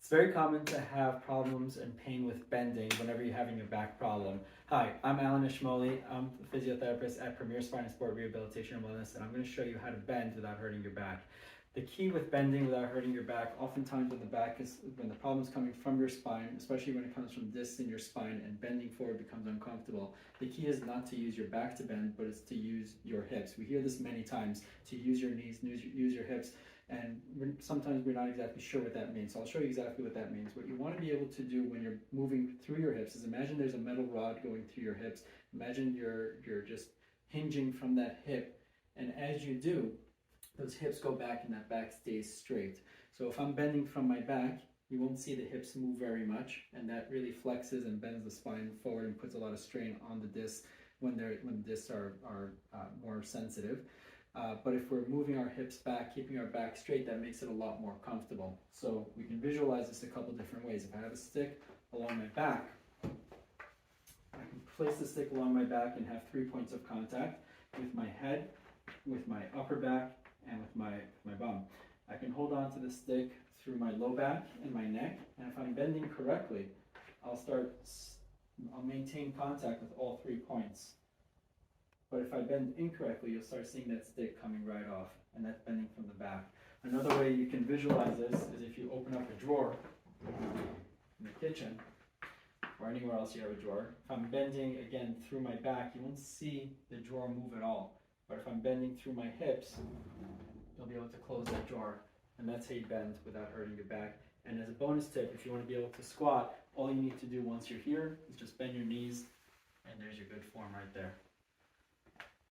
It's very common to have problems and pain with bending whenever you're having a back problem. Hi, I'm Alan Ishmoli. I'm a physiotherapist at Premier Spine and Sport Rehabilitation and Wellness, and I'm going to show you how to bend without hurting your back. The key with bending without hurting your back, oftentimes when the problem is coming from your spine, especially when it comes from discs in your spine and bending forward becomes uncomfortable, the key is not to use your back to bend, but it's to use your hips. We hear this many times, to use your knees, use your hips, and sometimes we're not exactly sure what that means. So I'll show you exactly what that means. What you want to be able to do when you're moving through your hips is imagine there's a metal rod going through your hips. Imagine you're just hinging from that hip, and as you do, those hips go back and that back stays straight. So if I'm bending from my back, you won't see the hips move very much, and that really flexes and bends the spine forward and puts a lot of strain on the discs when the discs are more sensitive. But if we're moving our hips back, keeping our back straight, that makes it a lot more comfortable. So we can visualize this a couple different ways. If I have a stick along my back, I can place the stick along my back and have 3 points of contact with my head, with my upper back, and with my bum. I can hold on to the stick through my low back and my neck, and if I'm bending correctly, I'll maintain contact with all 3 points. But if I bend incorrectly, you'll start seeing that stick coming right off, and that's bending from the back. Another way you can visualize this is if you open up a drawer in the kitchen, or anywhere else you have a drawer. If I'm bending, again, through my back, you won't see the drawer move at all. But if I'm bending through my hips, you'll be able to close that drawer, and that's how you bend without hurting your back. And as a bonus tip, if you want to be able to squat, all you need to do once you're here is just bend your knees, and there's your good form right there.